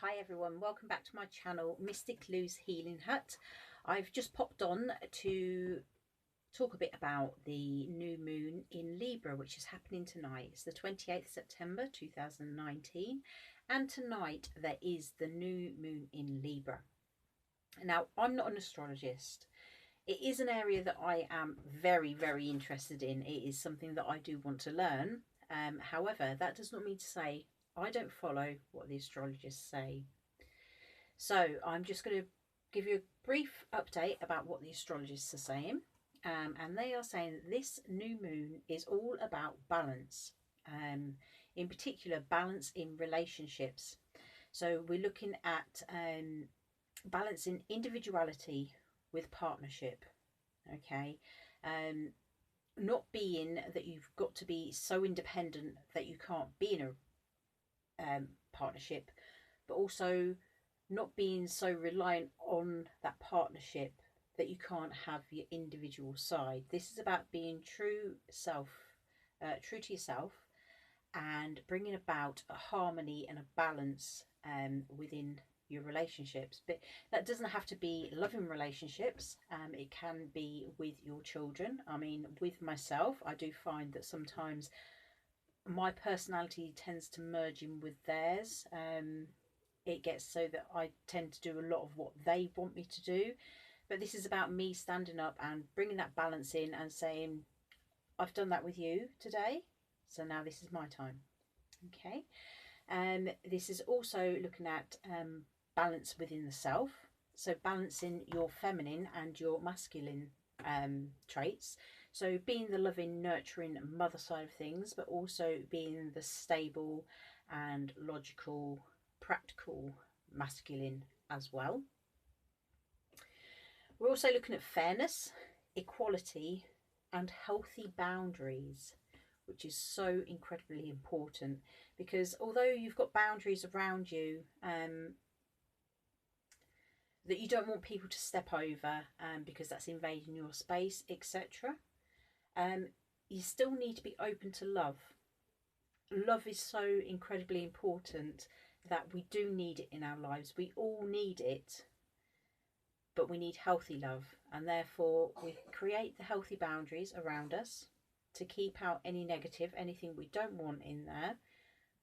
Hi everyone, welcome back to my channel, Mystic Lou's Healing Hut. I've just popped on to talk a bit about the new moon in Libra, which is happening tonight. It's the 28th September 2019, and tonight there is the new moon in Libra. Now, I'm not an astrologist. It is an area that I am very, very interested in. It is something that I do want to learn. However, that does not mean to say I don't follow what the astrologists say. So I'm just going to give you a brief update about what the astrologists are saying. And they are saying that this new moon is all about balance. In particular, balance in relationships. So we're looking at balancing individuality with partnership. Okay. Not being that you've got to be so independent that you can't be in a partnership, but also not being so reliant on that partnership that you can't have your individual side. This is about being true to yourself, and bringing about a harmony and a balance within your relationships. But that doesn't have to be loving relationships. It can be with your children. I mean, with myself, I do find that sometimes my personality tends to merge in with theirs. It gets so that I tend to do a lot of what they want me to do. But this is about me standing up and bringing that balance in and saying, I've done that with you today, so now this is my time. Okay. This is also looking at balance within the self. So balancing your feminine and your masculine traits. So being the loving, nurturing mother side of things, but also being the stable and logical, practical masculine as well. We're also looking at fairness, equality, and healthy boundaries, which is so incredibly important, because although you've got boundaries around you that you don't want people to step over because that's invading your space, etc., you still need to be open to love. Love is so incredibly important that we do need it in our lives. We all need it, but we need healthy love, and therefore we create the healthy boundaries around us to keep out any negative, anything we don't want in there.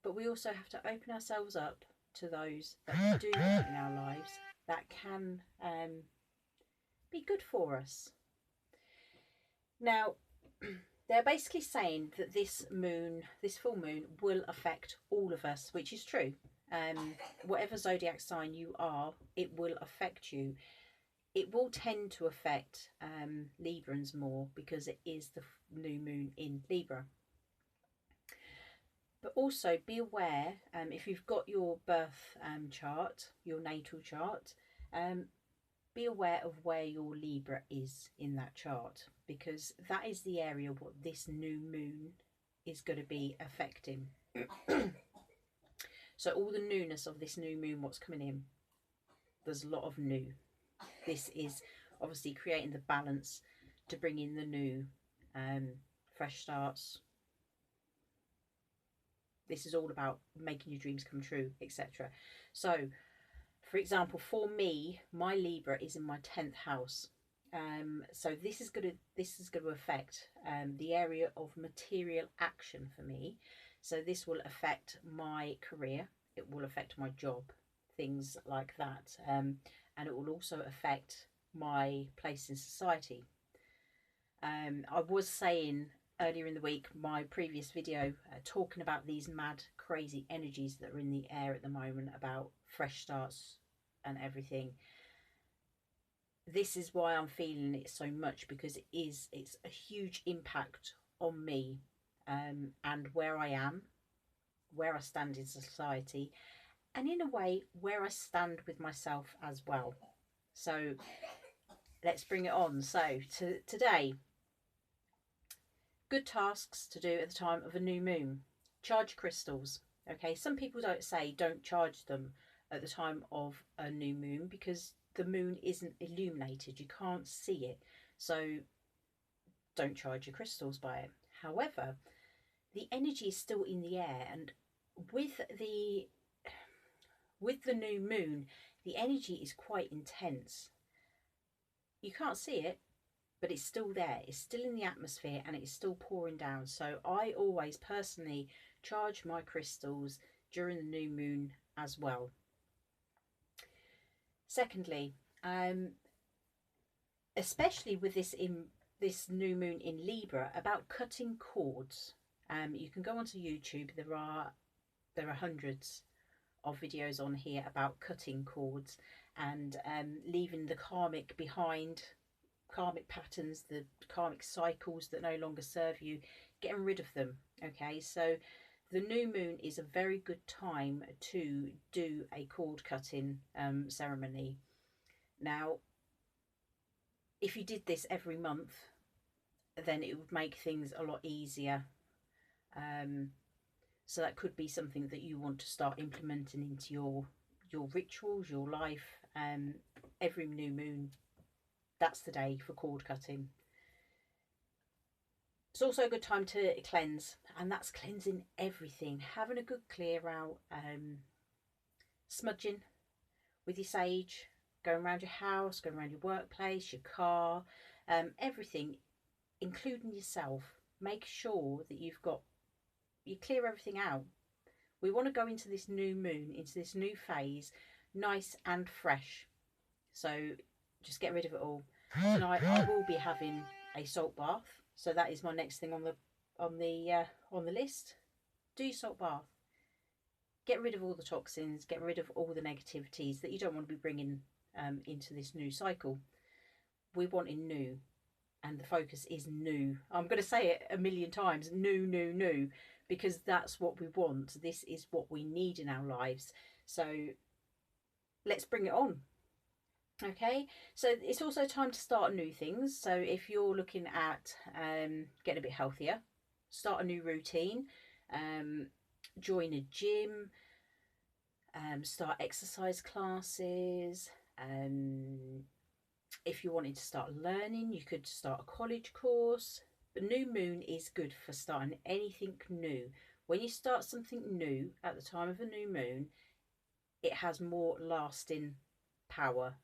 But we also have to open ourselves up to those that we do want in our lives that can be good for us. Now, they're basically saying that this full moon will affect all of us, which is true. Whatever zodiac sign you are, it will affect you. It will tend to affect Librans more because it is the new moon in Libra. But also be aware, if you've got your birth chart, your natal chart, be aware of where your Libra is in that chart, because that is the area what this new moon is going to be affecting. So all the newness of this new moon, what's coming in, there's a lot of new. This is obviously creating the balance to bring in the new, fresh starts. This is all about making your dreams come true, etc. So, for example, for me, my Libra is in my 10th house. So this is going to affect the area of material action for me. So this will affect my career. It will affect my job, things like that. And it will also affect my place in society. I was saying earlier in the week, my previous video, talking about these mad, crazy energies that are in the air at the moment about fresh starts and everything. This is why I'm feeling it so much, because it's a huge impact on me and where I am, where I stand in society, and in a way where I stand with myself as well. So let's bring it on. So today, good tasks to do at the time of a new moon. Charge crystals. Okay, some people don't charge them at the time of a new moon because the moon isn't illuminated. You can't see it. So don't charge your crystals by it. However, the energy is still in the air, and with with the new moon, the energy is quite intense. You can't see it, but it's still there. It's still in the atmosphere and it's still pouring down. So I always personally charge my crystals during the new moon as well. Secondly, especially with this new moon in Libra, about cutting cords. You can go onto YouTube. There are hundreds of videos on here about cutting cords and leaving the karmic behind, karmic patterns, the karmic cycles that no longer serve you, getting rid of them. Okay, so the new moon is a very good time to do a cord cutting ceremony. Now, if you did this every month, then it would make things a lot easier. So that could be something that you want to start implementing into your rituals, your life. Every new moon, that's the day for cord cutting. It's also a good time to cleanse, and that's cleansing everything. Having a good clear out, smudging with your sage, going around your house, going around your workplace, your car, everything, including yourself. Make sure that you clear everything out. We want to go into this new moon, into this new phase, nice and fresh. So just get rid of it all. Tonight I will be having a salt bath. So that is my next thing on the list. Do your salt bath. Get rid of all the toxins. Get rid of all the negativities that you don't want to be bringing into this new cycle. We want it new, and the focus is new. I'm going to say it a million times. New, new, new. Because that's what we want. This is what we need in our lives. So let's bring it on. Okay, so it's also time to start new things. So if you're looking at getting a bit healthier, start a new routine, join a gym, start exercise classes. If you wanted to start learning, you could start a college course. The new moon is good for starting anything new. When you start something new at the time of a new moon, it has more lasting power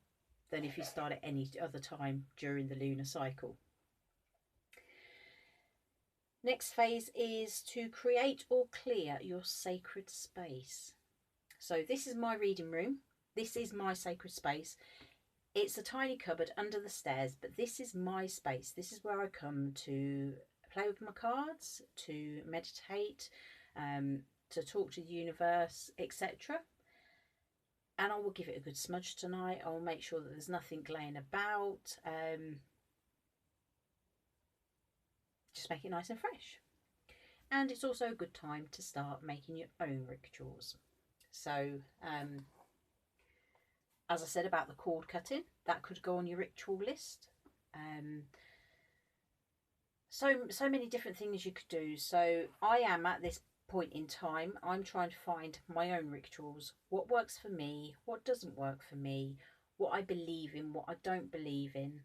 than if you start at any other time during the lunar cycle. Next phase is to create or clear your sacred space. So this is my reading room. This is my sacred space. It's a tiny cupboard under the stairs, but this is my space. This is where I come to play with my cards, to meditate, to talk to the universe, etc. And I will give it a good smudge tonight. I will make sure that there's nothing laying about. Just make it nice and fresh. And it's also a good time to start making your own rituals. So, as I said about the cord cutting, that could go on your ritual list. So many different things you could do. So I am at this point in time, I'm trying to find my own rituals. What works for me, what doesn't work for me, what I believe in, what I don't believe in.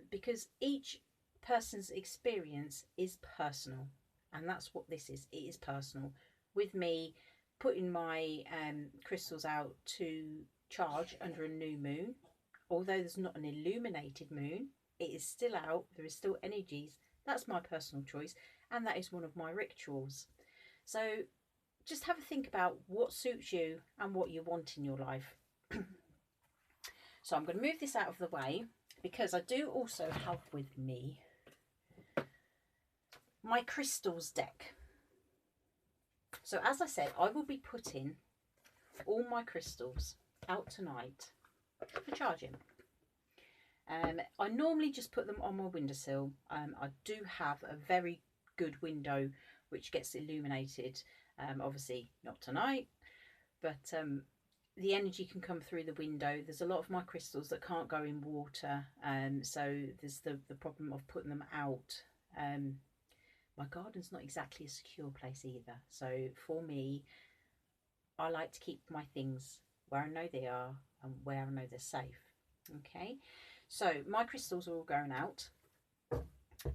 Because each person's experience is personal. And that's what this is. It is personal. With me putting my crystals out to charge under a new moon, although there's not an illuminated moon, it is still out, there is still energies. That's my personal choice, and that is one of my rituals. So just have a think about what suits you and what you want in your life. So I'm going to move this out of the way because I do also have with me my crystals deck. So as I said, I will be putting all my crystals out tonight for charging. I normally just put them on my windowsill. I do have a very good window which gets illuminated. Obviously not tonight, but the energy can come through the window. There's a lot of my crystals that can't go in water, so there's the problem of putting them out. My garden's not exactly a secure place either, so for me, I like to keep my things where I know they are and where I know they're safe. Okay, so my crystals are all going out.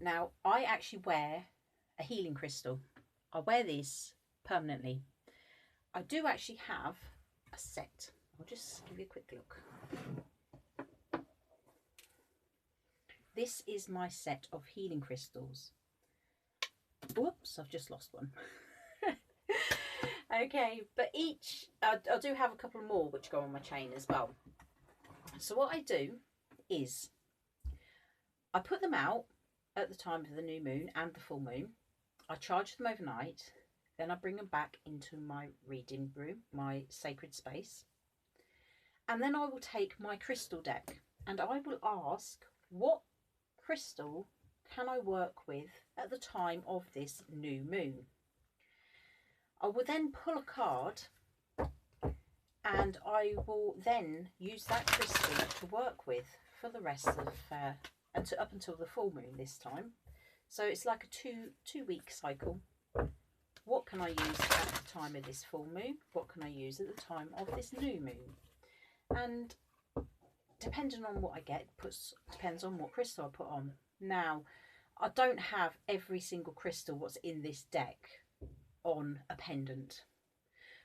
Now, I actually wear a healing crystal. I wear this permanently. I do actually have a set. I'll just give you a quick look. This is my set of healing crystals. Whoops, I've just lost one. Okay, but each, I do have a couple more which go on my chain as well. So what I do is I put them out at the time of the new moon and the full moon. I charge them overnight, then I bring them back into my reading room, my sacred space. And then I will take my crystal deck and I will ask, what crystal can I work with at the time of this new moon? I will then pull a card and I will then use that crystal to work with for the rest of up until the full moon this time. So it's like a two week cycle. What can I use at the time of this full moon? What can I use at the time of this new moon? And depending on what I get, depends on what crystal I put on. Now, I don't have every single crystal what's in this deck on a pendant.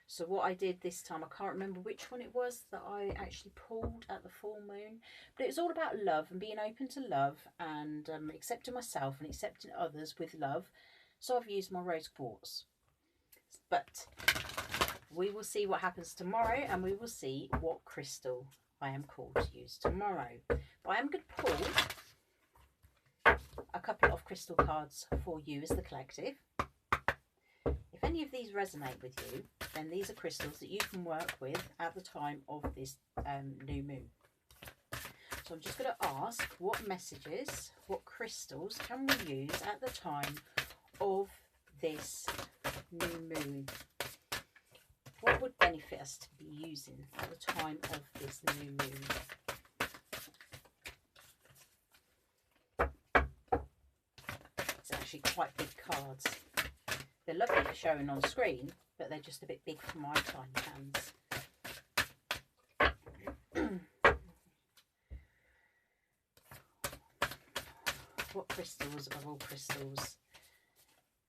So what I did this time, I can't remember which one it was that I actually pulled at the full moon, but it was all about love and being open to love and accepting myself and accepting others with love. So I've used my rose quartz. But we will see what happens tomorrow and we will see what crystal I am called to use tomorrow. But I am going to pull a couple of crystal cards for you as the collective. If any of these resonate with you, then these are crystals that you can work with at the time of this new moon. So I'm just going to ask, what messages, what crystals can we use at the time of this new moon? What would benefit us to be using at the time of this new moon? It's actually quite big cards. They're lovely for showing on screen, but they're just a bit big for my tiny hands. What crystals of all crystals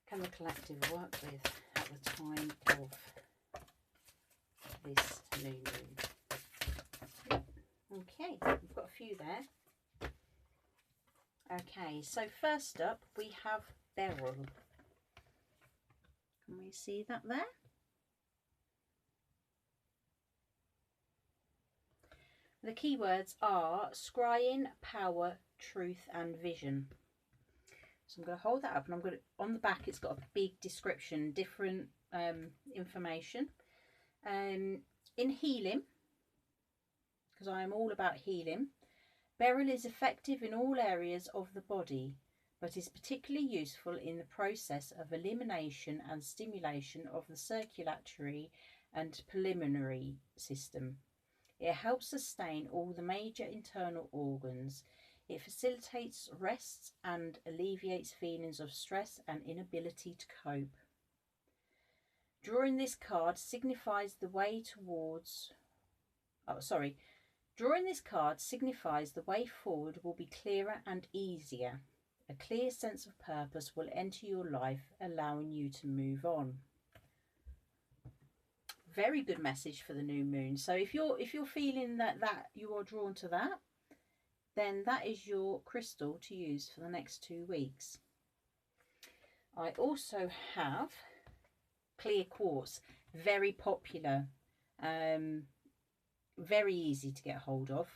can the collective work with at the time of this new moon? Okay, we've got a few there. Okay, so first up we have beryl. Can we see that there? The keywords are scrying, power, truth and vision. So I'm going to hold that up and I'm going to, on the back it's got a big description, different information. In healing, because I am all about healing, beryl is effective in all areas of the body, but is particularly useful in the process of elimination and stimulation of the circulatory and pulmonary system. It helps sustain all the major internal organs. It facilitates rest and alleviates feelings of stress and inability to cope. Drawing this card signifies the way towards... Drawing this card signifies the way forward will be clearer and easier. A clear sense of purpose will enter your life, allowing you to move on. Very good message for the new moon. So if you're feeling that you are drawn to that, then that is your crystal to use for the next 2 weeks. I also have clear quartz, very popular, very easy to get hold of.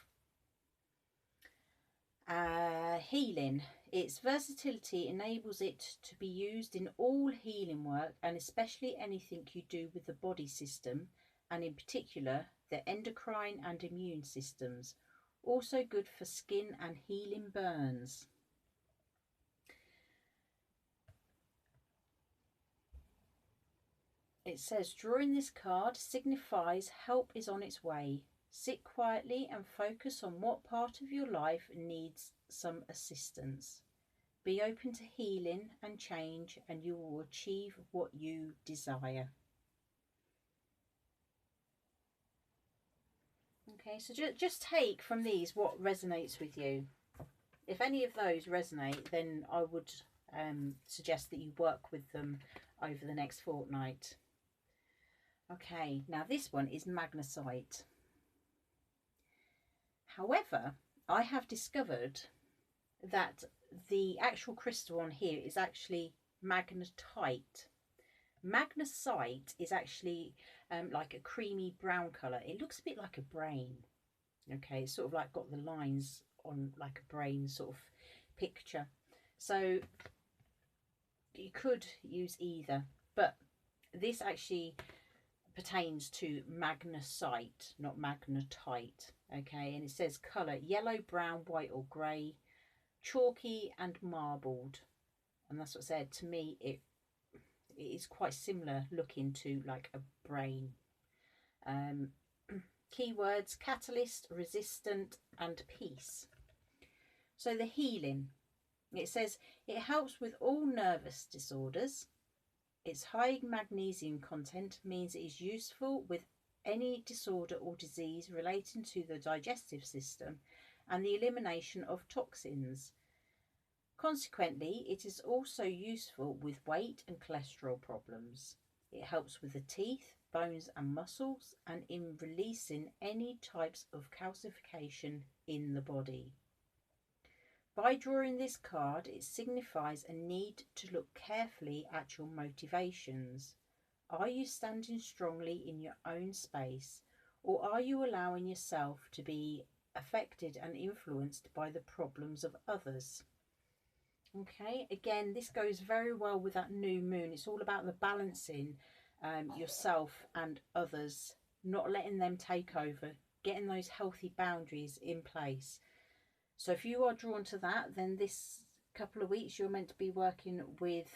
Healing. Its versatility enables it to be used in all healing work and especially anything you do with the body system and in particular the endocrine and immune systems. Also good for skin and healing burns. It says drawing this card signifies help is on its way. Sit quietly and focus on what part of your life needs some assistance. Be open to healing and change and you will achieve what you desire. Okay, so just take from these what resonates with you. If any of those resonate, then I would suggest that you work with them over the next fortnight. Okay, now this one is magnesite. However, I have discovered that the actual crystal on here is actually magnetite. Magnesite is actually like a creamy brown colour. It looks a bit like a brain. Okay, it's sort of like got the lines on like a brain sort of picture. So you could use either, but this actually pertains to magnesite, not magnetite. Okay, and it says colour yellow, brown, white or grey, chalky and marbled. And that's what I said. To me, it is quite similar looking to like a brain. Keywords: catalyst, resistant and peace. So the healing, it says it helps with all nervous disorders. Its high magnesium content means it is useful with any disorder or disease relating to the digestive system and the elimination of toxins. Consequently, it is also useful with weight and cholesterol problems. It helps with the teeth, bones and muscles, and in releasing any types of calcification in the body. By drawing this card, it signifies a need to look carefully at your motivations. Are you standing strongly in your own space, or are you allowing yourself to be affected and influenced by the problems of others? Okay, again, this goes very well with that new moon. It's all about the balancing yourself and others, not letting them take over, getting those healthy boundaries in place. So if you are drawn to that, then this couple of weeks you're meant to be working with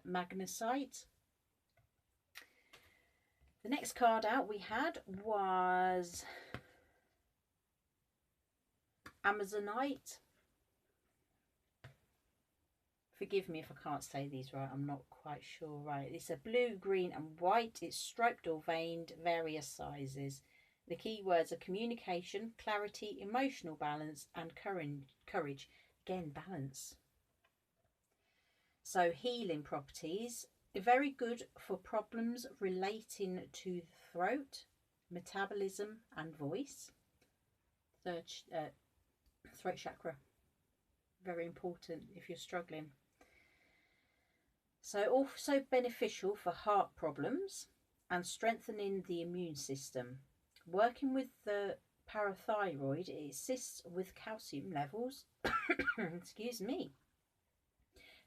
magnesite. The next card out we had was Amazonite. Forgive me if I can't say these right, I'm not quite sure right. It's a blue, green and white. It's striped or veined, various sizes. The key words are communication, clarity, emotional balance and courage. Again, balance. So healing properties, very good for problems relating to the throat, metabolism and voice. Third, throat chakra, very important if you're struggling. So also beneficial for heart problems and strengthening the immune system. Working with the parathyroid, it assists with calcium levels, excuse me,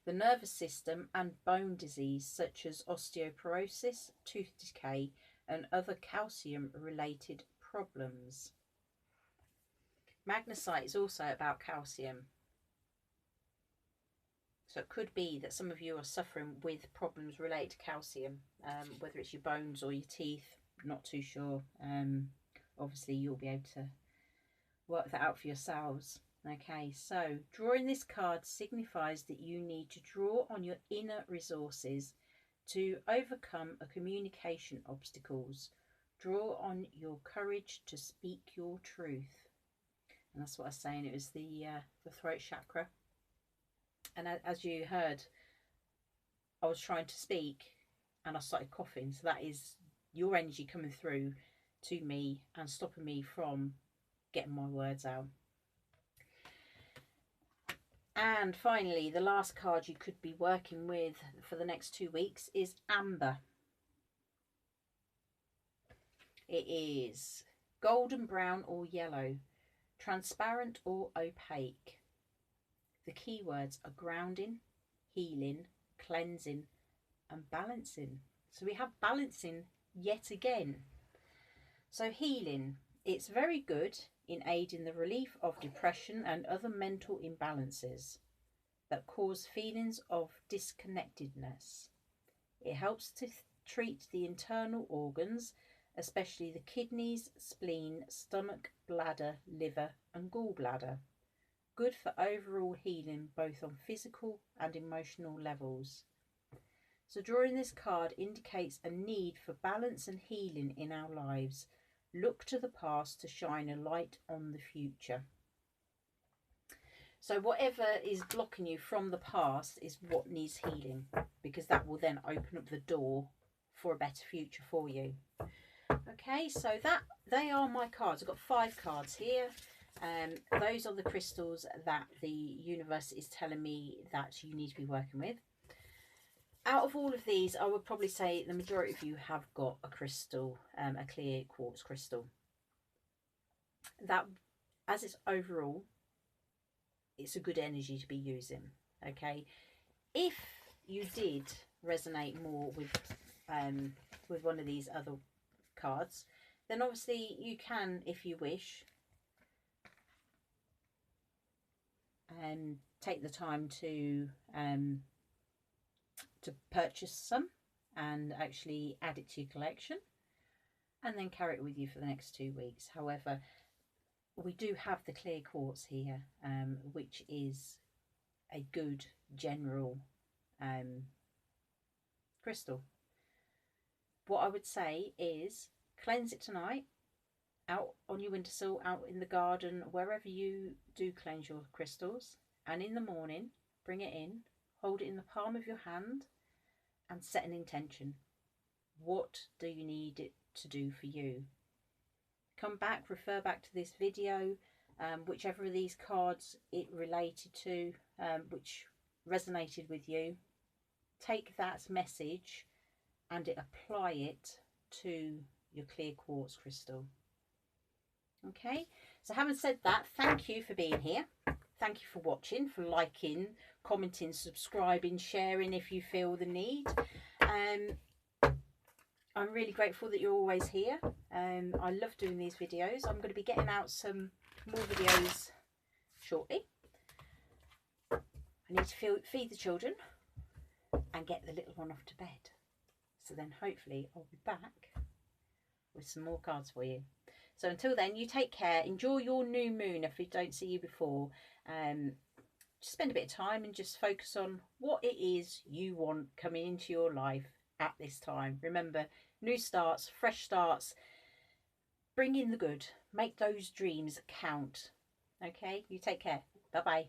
the nervous system and bone disease such as osteoporosis, tooth decay and other calcium related problems. Magnesite is also about calcium. So it could be that some of you are suffering with problems related to calcium, whether it's your bones or your teeth, not too sure. Obviously you'll be able to work that out for yourselves. Okay, so drawing this card signifies that you need to draw on your inner resources to overcome a communication obstacles. Draw on your courage to speak your truth. And that's what I was saying, it was the throat chakra. And as you heard, I was trying to speak and I started coughing. So that is your energy coming through to me and stopping me from getting my words out. And finally, the last card you could be working with for the next 2 weeks is amber. It is golden brown or yellow, transparent or opaque. The keywords are grounding, healing, cleansing and balancing. So we have balancing yet again. So healing, it's very good in aiding the relief of depression and other mental imbalances that cause feelings of disconnectedness. It helps to treat the internal organs, especially the kidneys, spleen, stomach, bladder, liver and gallbladder. Good for overall healing both on physical and emotional levels. So drawing this card indicates a need for balance and healing in our lives. Look to the past to shine a light on the future. So whatever is blocking you from the past is what needs healing, because that will then open up the door for a better future for you. Okay, so they are my cards. I've got 5 cards here. Those are the crystals that the universe is telling me that you need to be working with. Out of all of these, I would probably say the majority of you have got a crystal, a clear quartz crystal. That, as it's overall, it's a good energy to be using. Okay, if you did resonate more with one of these other cards, then obviously you can, if you wish, take the time to purchase some and actually add it to your collection and then carry it with you for the next 2 weeks. However, we do have the clear quartz here, which is a good general crystal. What I would say is cleanse it tonight, out on your windowsill, out in the garden, wherever you do cleanse your crystals, and in the morning bring it in, hold it in the palm of your hand and set an intention. What do you need it to do for you? Come back, refer back to this video, whichever of these cards it related to, which resonated with you. Take that message and apply it to your clear quartz crystal. Okay, so having said that, thank you for being here. Thank you for watching, for liking, commenting, subscribing, sharing if you feel the need. I'm really grateful that you're always here. I love doing these videos. I'm going to be getting out some more videos shortly. I need to feed the children and get the little one off to bed. So then hopefully I'll be back with some more cards for you. So until then, you take care. Enjoy your new moon if we don't see you before. Just spend a bit of time and just focus on what it is you want coming into your life at this time. Remember, new starts, fresh starts. Bring in the good. Make those dreams count. Okay, you take care. Bye-bye.